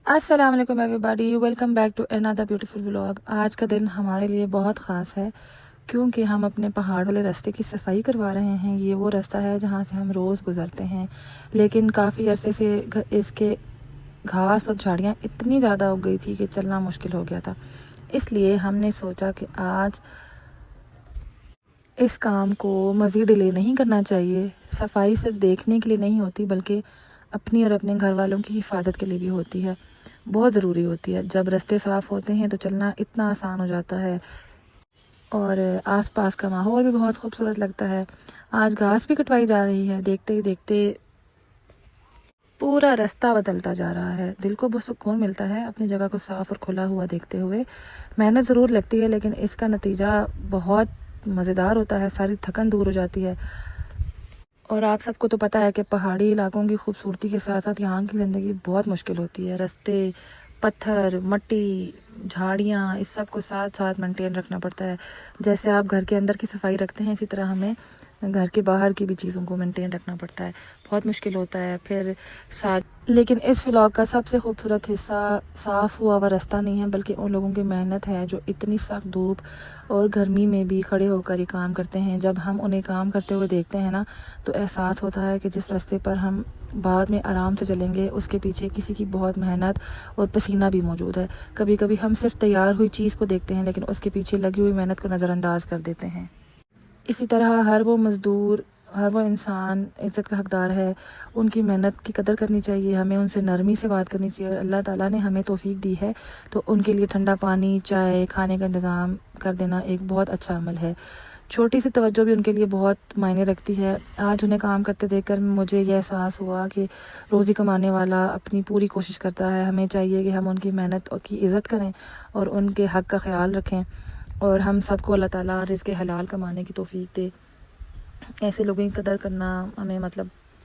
السلام علیکم everybody, welcome back to another beautiful vlog. آج کا دن ہمارے لیے بہت خاص ہے کیونکہ ہم اپنے پہاڑ والے راستے کی صفائی کروا رہے ہیں۔ یہ وہ راستہ ہے جہاں سے ہم روز گزرتے ہیں، لیکن کافی عرصے سے اس کے گھاس اور جھاڑیاں اتنی زیادہ اگ گئی تھی کہ چلنا مشکل ہو گیا تھا۔ اس لیے ہم نے سوچا کہ آج اس کام کو مزید ڈیلے نہیں کرنا چاہیے۔ صفائی صرف دیکھنے کے لیے نہیں ہوتی بلکہ اپنی اور اپنے گھر والوں کی حفاظت کے لیے بھی ہوتی ہے، بہت ضروری ہوتی ہے۔ جب راستے صاف ہوتے ہیں تو چلنا اتنا آسان ہو جاتا ہے اور آس پاس کا ماحول بھی بہت خوبصورت لگتا ہے۔ آج گھاس بھی کٹوائی جا رہی ہے، دیکھتے ہی دیکھتے پورا راستہ بدلتا جا رہا ہے۔ دل کو بہت سکون ملتا ہے اپنی جگہ کو صاف اور کھلا ہوا دیکھتے ہوئے۔ محنت ضرور لگتی ہے لیکن اس کا نتیجہ بہت مزیدار ہوتا ہے، ساری تھکن دور ہو جاتی ہے۔ اور آپ سب کو تو پتہ ہے کہ پہاڑی علاقوں کی خوبصورتی کے ساتھ ساتھ یہاں کی زندگی بہت مشکل ہوتی ہے۔ راستے، پتھر، مٹی، جھاڑیاں، اس سب کو ساتھ ساتھ مینٹین رکھنا پڑتا ہے۔ جیسے آپ گھر کے اندر کی صفائی رکھتے ہیں، اسی طرح ہمیں گھر کے باہر کی بھی چیزوں کو مینٹین رکھنا پڑتا ہے۔ بہت مشکل ہوتا ہے پھر ساتھ۔ لیکن اس ولاگ کا سب سے خوبصورت حصہ صاف ہوا وہ راستہ نہیں ہے بلکہ ان لوگوں کی محنت ہے جو اتنی سخت دھوپ اور گرمی میں بھی کھڑے ہو کر یہ کام کرتے ہیں۔ جب ہم انہیں کام کرتے ہوئے دیکھتے ہیں نا تو احساس ہوتا ہے کہ جس راستے پر ہم بعد میں آرام سے چلیں گے اس کے پیچھے کسی کی بہت محنت اور پسینہ بھی موجود ہے۔ کبھی کبھی ہم صرف تیار ہوئی چیز کو دیکھتے ہیں لیکن اس کے پیچھے لگی ہوئی محنت کو نظر انداز کر دیتے ہیں۔ اسی طرح ہر وہ مزدور، ہر وہ انسان عزت کا حقدار ہے، ان کی محنت کی قدر کرنی چاہیے، ہمیں ان سے نرمی سے بات کرنی چاہیے۔ اللہ تعالیٰ نے ہمیں توفیق دی ہے تو ان کے لیے ٹھنڈا پانی، چائے، کھانے کا انتظام کر دینا ایک بہت اچھا عمل ہے۔ چھوٹی سی توجہ بھی ان کے لیے بہت معنی رکھتی ہے۔ آج انہیں کام کرتے دیکھ کر مجھے یہ احساس ہوا کہ روزی کمانے والا اپنی پوری کوشش کرتا ہے، ہمیں چاہیے کہ ہم ان کی محنت کی عزت کریں اور ان کے حق کا خیال رکھیں، اور ہم سب کو اللہ تعالیٰ رزق حلال کمانے کی توفیق دے۔ ایسے لوگوں کی قدر کرنا ہمیں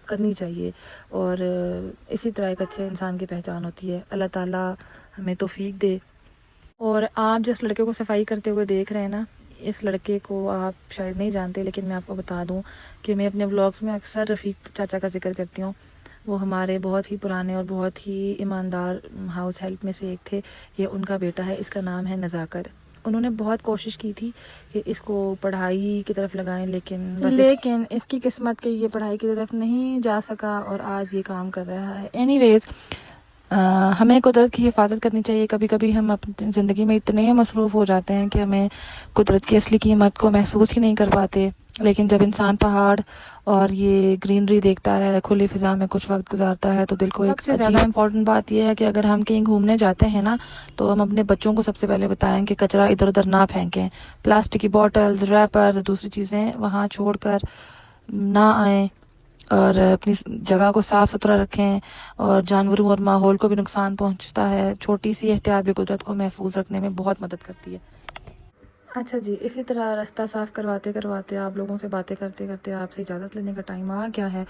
کرنی چاہیے، اور اسی طرح ایک اچھے انسان کی پہچان ہوتی ہے۔ اللہ تعالیٰ ہمیں توفیق دے۔ اور آپ جس لڑکے کو صفائی کرتے ہوئے دیکھ رہے ہیں نا، اس لڑکے کو آپ شاید نہیں جانتے لیکن میں آپ کو بتا دوں کہ میں اپنے ولاگز میں اکثر رفیق چاچا کا ذکر کرتی ہوں۔ وہ ہمارے بہت ہی پرانے اور بہت ہی ایماندار ہاؤس ہیلپ میں سے ایک تھے۔ یہ ان کا بیٹا ہے، اس کا نام ہے نزاکت۔ انہوں نے بہت کوشش کی تھی کہ اس کو پڑھائی کی طرف لگائیں لیکن اس کی قسمت کہ یہ پڑھائی کی طرف نہیں جا سکا اور آج یہ کام کر رہا ہے۔ اینی ویز، ہمیں قدرت کی حفاظت کرنی چاہیے۔ کبھی کبھی ہم اپنی زندگی میں اتنے مصروف ہو جاتے ہیں کہ ہمیں قدرت کی اصلی قیمت کو محسوس ہی نہیں کر پاتے، لیکن جب انسان پہاڑ اور یہ گرینری دیکھتا ہے، کھلی فضا میں کچھ وقت گزارتا ہے تو دل کو ایک زیادہ امپورٹنٹ بات یہ ہے کہ اگر ہم کہیں گھومنے جاتے ہیں نا تو ہم اپنے بچوں کو سب سے پہلے بتائیں کہ کچرا ادھر ادھر نہ پھینکیں، پلاسٹک کی بوٹلز، ریپر، دوسری چیزیں وہاں چھوڑ کر نہ آئیں، اور اپنی جگہ کو صاف ستھرا رکھیں، اور جانوروں اور ماحول کو بھی نقصان پہنچتا ہے۔ چھوٹی سی احتیاط بھی قدرت کو محفوظ رکھنے میں بہت مدد کرتی ہے۔ اچھا جی، اسی طرح راستہ صاف کرواتے کرواتے، آپ لوگوں سے باتیں کرتے کرتے آپ سے اجازت لینے کا ٹائم آ گیا ہے،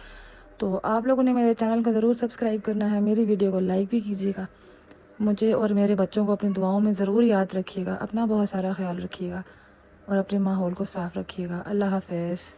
تو آپ لوگوں نے میرے چینل کو ضرور سبسکرائب کرنا ہے، میری ویڈیو کو لائک بھی کیجیے گا، مجھے اور میرے بچوں کو اپنی دعاؤں میں ضرور یاد رکھیے گا، اپنا بہت سارا خیال رکھیے گا اور اپنے ماحول کو صاف رکھیے گا۔ اللہ حافظ۔